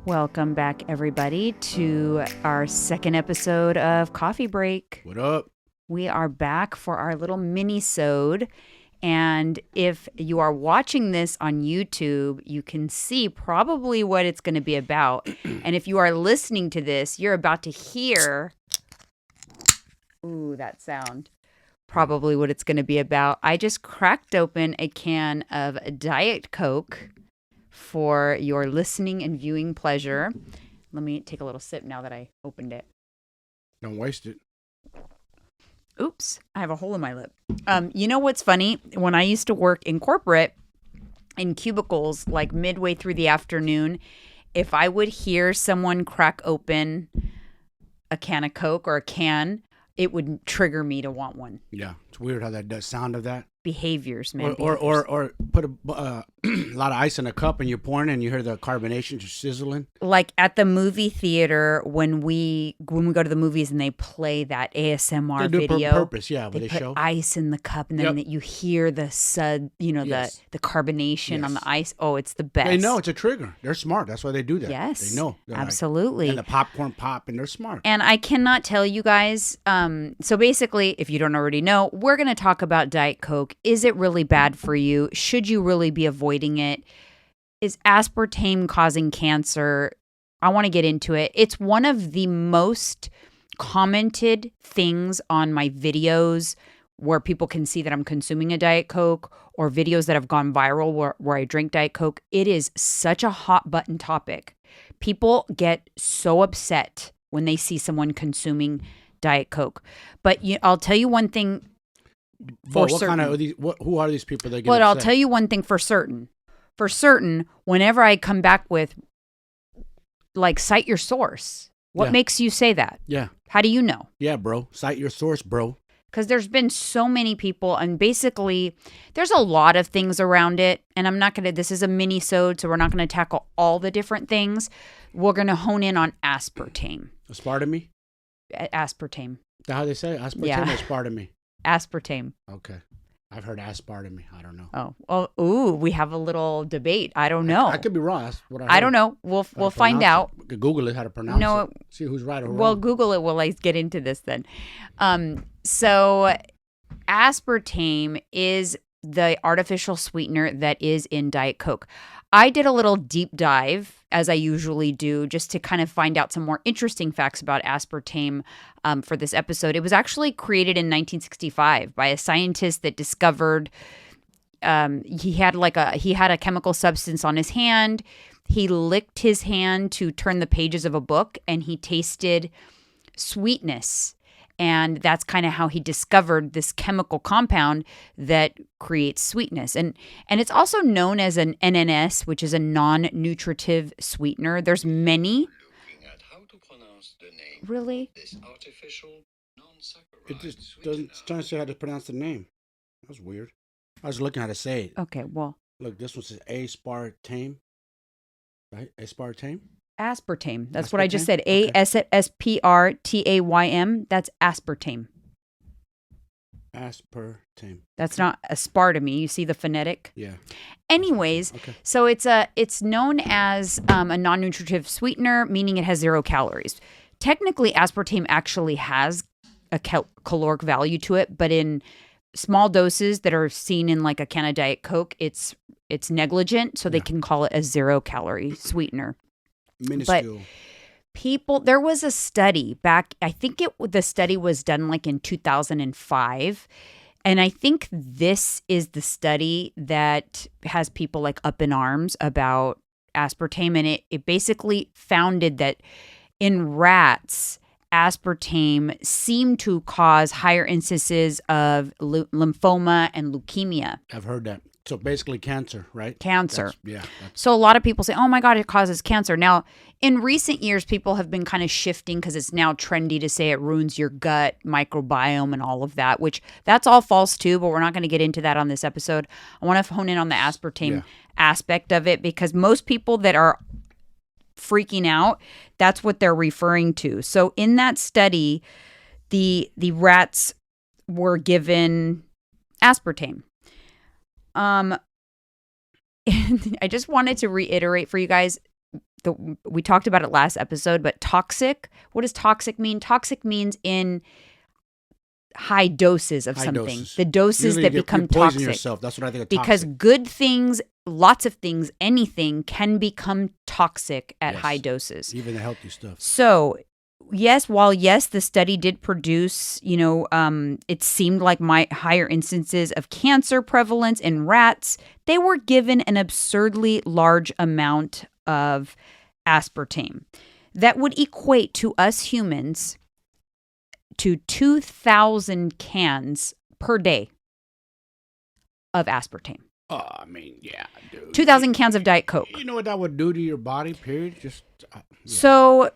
Welcome back, everybody, to our second episode of Coffee Break. What up? We are back for our little mini-sode. And if you are watching this on YouTube, you can see probably what it's going to be about. And if you are listening to this, you're about to hear, ooh, that sound, probably what it's going to be about. I just cracked open a can of Diet Coke for your listening and viewing pleasure. Let me take a little sip now that I opened it. Don't waste it. Oops, I have a hole in my lip. You know what's funny? When I used to work in corporate, in cubicles, like midway through the afternoon, if I would hear someone crack open a can of Coke or a can, it would trigger me to want one. Yeah, it's weird how that does sound of that. Behaviors, man. Or put a lot of ice in a cup and you're pouring and you hear the carbonation just sizzling. Like at the movie theater when we go to the movies and they play that ASMR They do video. it on purpose, yeah. They They put show ice in the cup and then you hear the sud, Yes. the carbonation on Yes. the ice. Oh, it's the best. They know it's a trigger. They're smart. That's why they do that. Yes, They know. They're absolutely. and the popcorn pop and they're smart. And I cannot tell you guys. So basically, if you don't already know, we're going to talk about Diet Coke. Is it really bad for you? Should you really be avoiding it? Is aspartame causing cancer? I want to get into it. It's one of the most commented things on my videos where people can see that I'm consuming a Diet Coke, or videos that have gone viral where I drink Diet Coke. It is such a hot button topic. People get so upset when they see someone consuming Diet Coke. But I'll tell you one thing for certain. Kind of who are these people that get But upset? I'll tell you one thing for certain. For certain, whenever I come back with, like, cite your source. What makes you say that? Yeah. How do you know? Yeah, bro. Cite your source, bro. Because there's been so many people, and basically there's a lot of things around it. And I'm not going to, this is a mini-sode, so we're not going to tackle all the different things. We're going to hone in on aspartame. Aspartame? Aspartame. Is that how they say it? Aspartame Yeah. or aspartame? Aspartame. Okay. I've heard aspartame. I don't know. Oh, well, ooh, we have a little debate. I don't know. I could be wrong. That's what I heard. I don't know. We'll find out. We could Google it, how to pronounce it. See who's right or wrong. Well, Google it while I get into this then. So aspartame is the artificial sweetener that is in Diet Coke. I did a little deep dive, as I usually do, just to kind of find out some more interesting facts about aspartame for this episode. It was actually created in 1965 by a scientist that discovered he had a chemical substance on his hand. He licked his hand to turn the pages of a book, and he tasted sweetness. And that's kind of how he discovered this chemical compound that creates sweetness. And it's also known as an NNS, which is a non-nutritive sweetener. There's many. Looking at how to pronounce the name Really? of this artificial non-saccharide It just sweetener. doesn't. It's trying to say how to pronounce the name. That's weird. I was looking how to say it. Okay, well, Look, this one says aspartame. Right? Aspartame? aspartame. That's what I just Aspartame? said. Okay. Aspartame. That's aspartame. Aspartame. That's not aspartame. You see the phonetic? Yeah. Anyways, Okay. so it's known as a non-nutritive sweetener, meaning it has 0 calories. Technically, aspartame actually has a caloric value to it, but in small doses that are seen in like a can of Diet Coke, it's negligent, so they can call it a 0-calorie sweetener. Minuscule. There was a study back, I think the study was done like in 2005. And I think this is the study that has people like up in arms about aspartame. And it basically founded that in rats, aspartame seemed to cause higher instances of lymphoma and leukemia. I've heard that. So basically cancer, right? Cancer. That's So a lot of people say, oh my God, it causes cancer. Now, in recent years, people have been kind of shifting because it's now trendy to say it ruins your gut microbiome and all of that, which that's all false too, but we're not going to get into that on this episode. I want to hone in on the aspartame aspect of it, because most people that are freaking out, that's what they're referring to. So in that study, the rats were given aspartame. I just wanted to reiterate for you guys, we talked about it last episode, but toxic. What does toxic mean? Toxic means in high doses of High something. doses. The doses Usually that you become poison toxic. yourself. That's what I think of Because toxic. good things, lots of things, anything can become toxic at Yes. high doses. Even the healthy stuff. So, yes, the study did produce, it seemed like higher instances of cancer prevalence in rats, they were given an absurdly large amount of aspartame. That would equate to us humans to 2,000 cans per day of aspartame. Oh, I mean, yeah, dude. 2,000 cans of Diet Coke. You know what that would do to your body, period? Just, yeah. So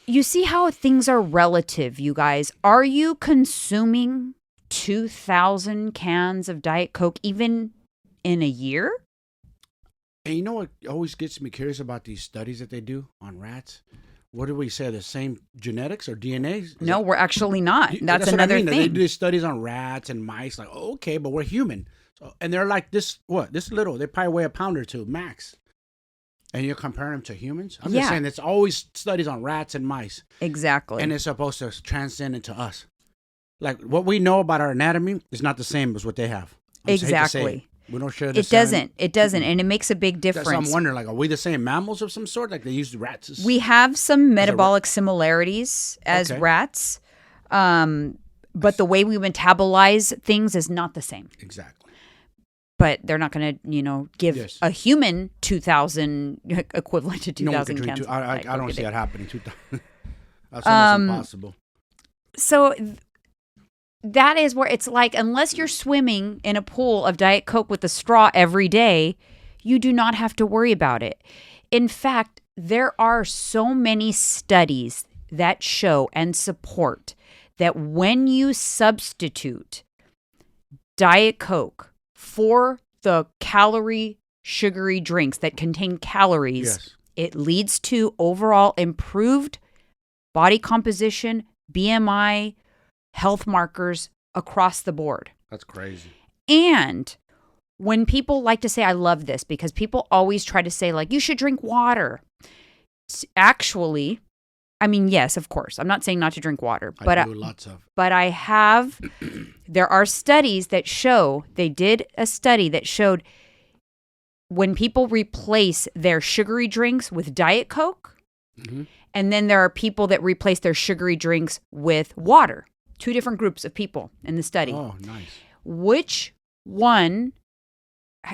you see how things are relative, you guys. Are you consuming 2,000 cans of Diet Coke even in a year? And you know what always gets me curious about these studies that they do on rats? What do we say? The same genetics or DNA? No, we're actually not. That's what another I mean. They thing. do these studies on rats and mice. Like, okay, but we're human. So, and they're like this little. They probably weigh a pound or two max. And you're comparing them to humans? I'm just saying, it's always studies on rats and mice. Exactly. And it's supposed to transcend into us. Like, what we know about our anatomy is not the same as what they have. I hate to say Exactly. it. We don't share the It same. doesn't. And it makes a big So I'm difference. wondering, like, are we the same mammals of some sort? Like, they use rats as... We have some metabolic similarities as Okay. rats. But the way we metabolize things is not the same. Exactly. But they're not going to, give Yes. a human 2,000 equivalent to No one can 2,000 drink cans. I don't see that happening. That's almost impossible. So that is where it's like, unless you're swimming in a pool of Diet Coke with a straw every day, you do not have to worry about it. In fact, there are so many studies that show and support that when you substitute Diet Coke for the sugary drinks that contain calories, Yes. it leads to overall improved body composition, BMI, health markers across the board. That's crazy. And when people like to say, I love this, because people always try to say, like, you should drink water. Actually, I mean, yes, of course. I'm not saying not to drink water, but I do lots of. but I have, there are studies that show, they did a study that showed when people replace their sugary drinks with Diet Coke, Mm-hmm. and then there are people that replace their sugary drinks with water. Two different groups of people in the study. Oh, nice. Which one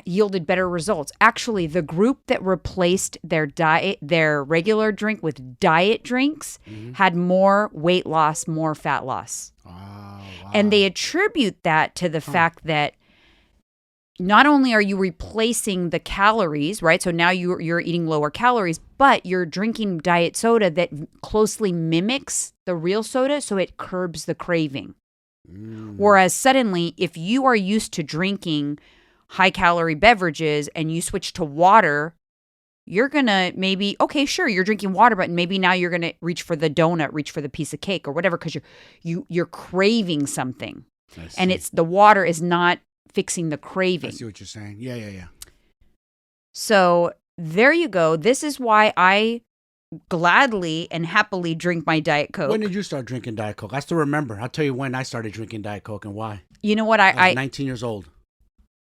yielded better results? Actually, the group that replaced their regular drink with diet drinks had more weight loss, more fat loss. Oh, wow. And they attribute that to the fact that not only are you replacing the calories, right? So now you're eating lower calories, but you're drinking diet soda that closely mimics the real soda, so it curbs the craving. Whereas suddenly, if you are used to drinking high-calorie beverages and you switch to water, you're going to maybe, okay, sure, you're drinking water, but maybe now you're going to reach for the donut, reach for the piece of cake or whatever, because you're craving something. And it's the water is not fixing the craving. I see what you're saying. Yeah. So there you go. This is why I gladly and happily drink my Diet Coke. When did you start drinking Diet Coke? I still remember. I'll tell you when I started drinking Diet Coke and why. You know what? I was 19 years old.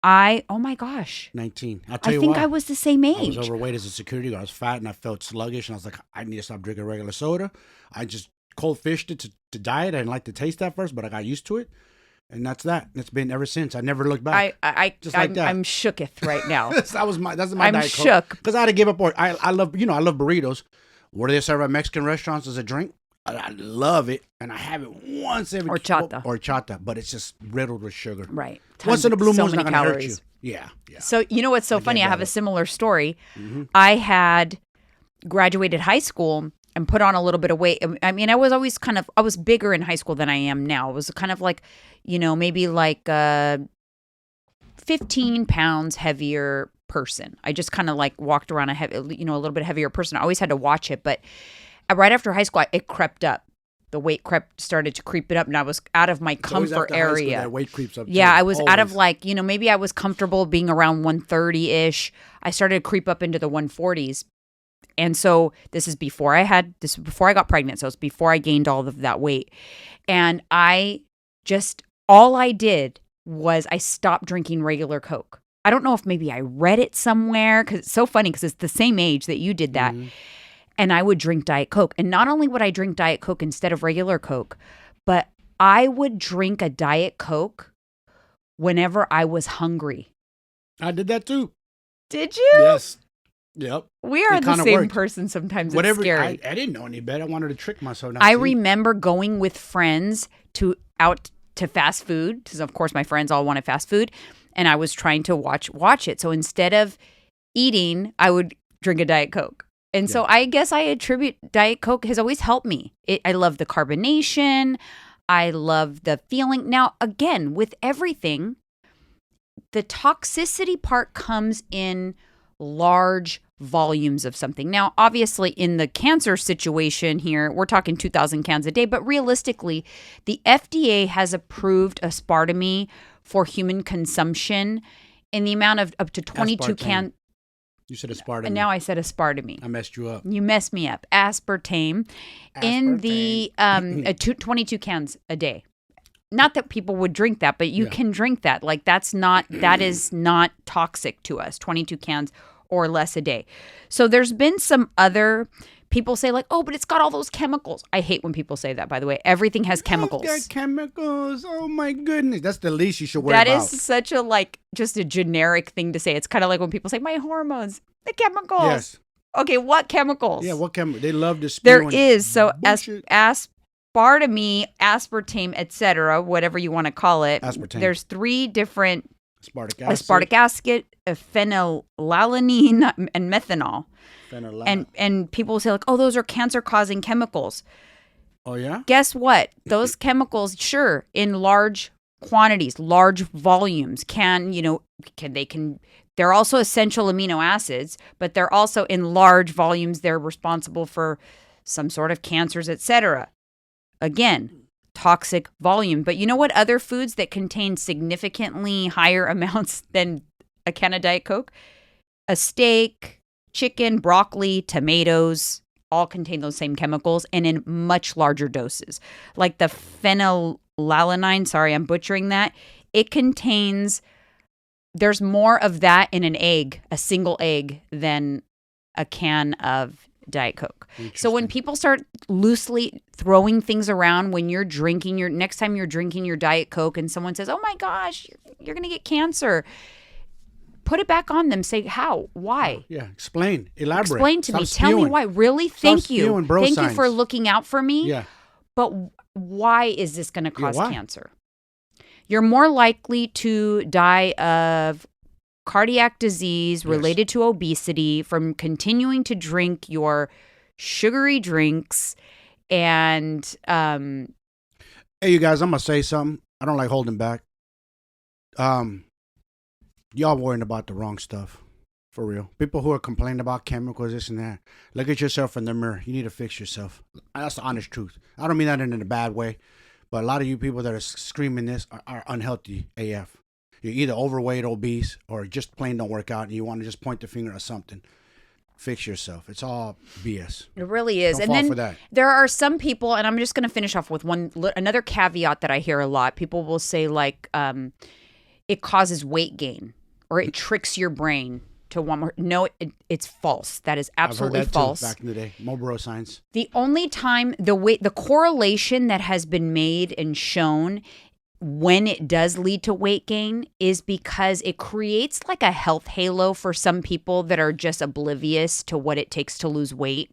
Oh my gosh. 19. I'll tell I you think why. I was the same I age. was overweight as a security guard. I was fat and I felt sluggish. And I was like, I need to stop drinking regular soda. I just cold fished it to diet. I didn't like the taste at first, but I got used to it. And that's that. It's been ever since. I never looked back. Just like that. I'm shooketh right now. that's my I'm Diet Coke. shook. Because I had to give up. I love burritos. What do they serve at Mexican restaurants as a drink? I love it, and I have it once every Horchata. but it's just riddled with sugar. Right. Once in a blue moon, so it's not many gonna hurt calories. you. Yeah. So you know what's so funny? I have a it. similar story. I had graduated high school and put on a little bit of weight. I mean, I was always I was bigger in high school than I am now. It was kind of like, maybe like 15 pounds heavier person. I just kind of like walked around a little bit heavier person. I always had to watch it, but right after high school, it crept up. The weight started to creep it up, and I was out of my comfort area. That weight creeps up. Yeah, too. I was out of Always. maybe I was comfortable being around 130-ish. I started to creep up into the 140s. And so this is before I got pregnant. So it's before I gained all of that weight. And all I did was I stopped drinking regular Coke. I don't know if maybe I read it somewhere, because it's so funny because it's the same age that you did that. Mm-hmm. And I would drink Diet Coke. And not only would I drink Diet Coke instead of regular Coke, but I would drink a Diet Coke whenever I was hungry. I did that too. Did you? Yes. Yep. We are It the kinda same worked. person sometimes. Whatever. It's scary. I didn't know any better. I wanted to trick myself. Not I to eat. remember going with friends out to fast food, because of course my friends all wanted fast food, and I was trying to watch it. So instead of eating, I would drink a Diet Coke. And so I guess I attribute Diet Coke has always helped me. I love the carbonation. I love the feeling. Now, again, with everything, the toxicity part comes in large volumes of something. Now, obviously, in the cancer situation here, we're talking 2,000 cans a day, but realistically, the FDA has approved aspartame for human consumption in the amount of up to 22 Aspartame. cans. You said aspartame. And now I said aspartame. I messed you up. You messed me up. Aspartame. In the 22 cans a day. Not that people would drink that, but you can drink that. Like that is not toxic to us. 22 cans or less a day. So there's been some other people say like, oh, but it's got all those chemicals. I hate when people say that, by the way. Everything has chemicals. It's got chemicals. Oh my goodness. That's the least you should worry That about. is such a just a generic thing to say. It's kind of like when people say my hormones, the chemicals. Yes. Okay, what chemicals? Yeah, what chemical? They love to spew. There is. So bullshit. aspartame, aspartame, etc., whatever you want to call it. Aspartame. There's 3 different aspartic acid, phenylalanine, and methanol. Phenylalanine. And people say like, oh, those are cancer-causing chemicals. Oh yeah. Guess what? Those chemicals, sure, in large quantities, large volumes, they're also essential amino acids, but they're also in large volumes. They're responsible for some sort of cancers, etc. Again, toxic volume. But you know what other foods that contain significantly higher amounts than a can of Diet Coke? A steak, chicken, broccoli, tomatoes, all contain those same chemicals and in much larger doses. Like the phenylalanine, sorry, I'm butchering that. There's more of that in an egg, a single egg, than a can of Diet Coke. So when people start loosely throwing things around when you're drinking next time you're drinking your Diet Coke and someone says, oh my gosh, you're going to get cancer. Put it back on them. Say how, why? Yeah, explain, elaborate. Explain to Stop me. Tell me spewing. why. Really? Stop Thank you. spewing bro Thank you signs. for looking out for me. Yeah. But why is this going to cause why? cancer? You're more likely to die of cardiac disease related to obesity from continuing to drink your sugary drinks. And Hey, you guys, I'm gonna say something. I don't like holding back. Y'all worrying about the wrong stuff. For real. People who are complaining about chemicals, this and that. Look at yourself in the mirror. You need to fix yourself. That's the honest truth. I don't mean that in a bad way. But a lot of you people that are screaming this are unhealthy AF. You're either overweight, obese, or just plain don't work out and you want to just point the finger at something. Fix yourself. It's all BS. it really is. Don't And fall then for that. there are some people, and I'm just going to finish off with another caveat that I hear a lot. People will say like it causes weight gain or it tricks your brain to want more. No, it's false. That is absolutely I've heard that false. too, back in the day. Marlboro signs. The only time the correlation that has been made and shown when it does lead to weight gain is because it creates like a health halo for some people that are just oblivious to what it takes to lose weight.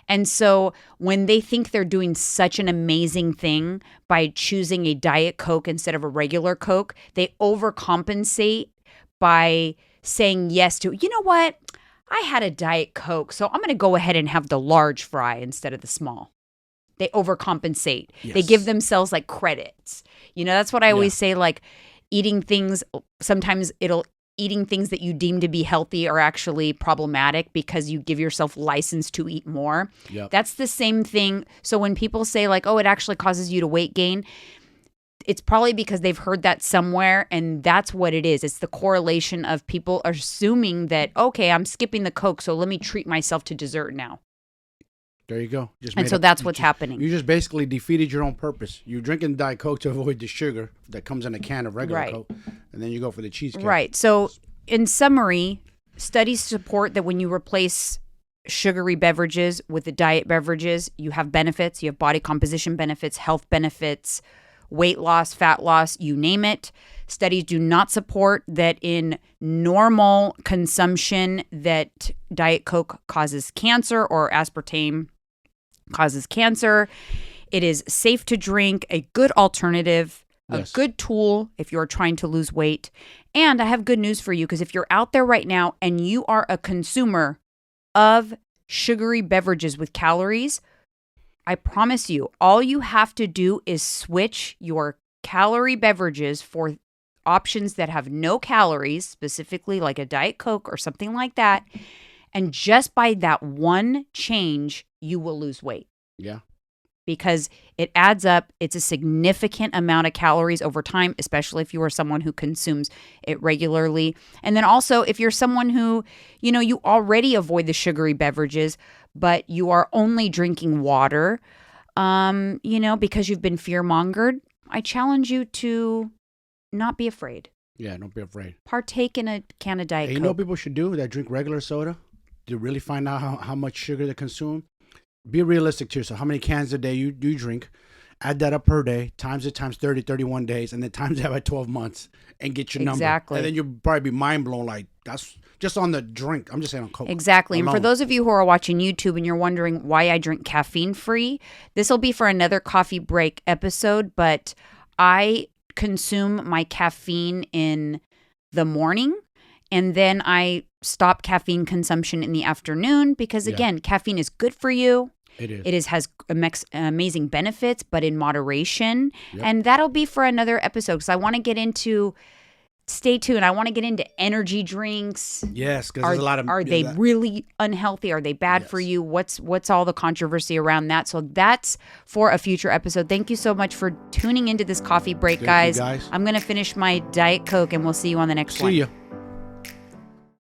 And so when they think they're doing such an amazing thing by choosing a Diet Coke instead of a regular Coke, they overcompensate by saying yes to, you know what? I had a Diet Coke, so I'm going to go ahead and have the large fry instead of the small. They overcompensate. Yes. They give themselves like credits. You know, that's what I always say, like eating things, sometimes eating things that you deem to be healthy are actually problematic because you give yourself license to eat more. Yep. That's the same thing. So when people say like, oh, it actually causes you to weight gain, it's probably because they've heard that somewhere, and that's what it is. It's the correlation of people assuming that, okay, I'm skipping the Coke, so let me treat myself to dessert now. There you go. And so that's what's happening. You just basically defeated your own purpose. You're drinking Diet Coke to avoid the sugar that comes in a can of regular Coke, and then you go for the cheesecake. Right. So in summary, studies support that when you replace sugary beverages with the diet beverages, you have benefits. You have body composition benefits, health benefits, weight loss, fat loss, you name it. Studies do not support that in normal consumption that Diet Coke causes cancer or aspartame causes cancer. It is safe to drink, a good alternative, a good tool if you're trying to lose weight. And I have good news for you, because if you're out there right now and you are a consumer of sugary beverages with calories, I promise you, all you have to do is switch your calorie beverages for options that have no calories, specifically like a Diet Coke or something like that. And just by that one change, you will lose weight. Yeah. Because it adds up. It's a significant amount of calories over time, especially if you are someone who consumes it regularly. And then also, if you're someone who, you already avoid the sugary beverages, but you are only drinking water, because you've been fear-mongered, I challenge you to not be afraid. Yeah, don't be afraid. Partake in a can of Diet Coke. You know what people should do that drink regular soda to really find out how much sugar they consume? Be realistic to yourself. How many cans a day you drink? Add that up per day, times it times 30, 31 days, and then times that by 12 months and get your number. Exactly. And then you'll probably be mind blown, like, that's just on the drink. I'm just saying on Coke. Exactly. alone. And for those of you who are watching YouTube and you're wondering why I drink caffeine free, this will be for another coffee break episode, but I consume my caffeine in the morning, and then I stop caffeine consumption in the afternoon because, again, caffeine is good for you. It is. It has amazing benefits, but in moderation. Yep. And that'll be for another episode, because I want to get into, stay tuned, I want to get into energy drinks. Yes, because there's a lot of... Are they really unhealthy? Are they bad for you? What's all the controversy around that? So that's for a future episode. Thank you so much for tuning into this coffee break, guys. Thank you, guys. I'm going to finish my Diet Coke, and we'll see you on the next one. See ya.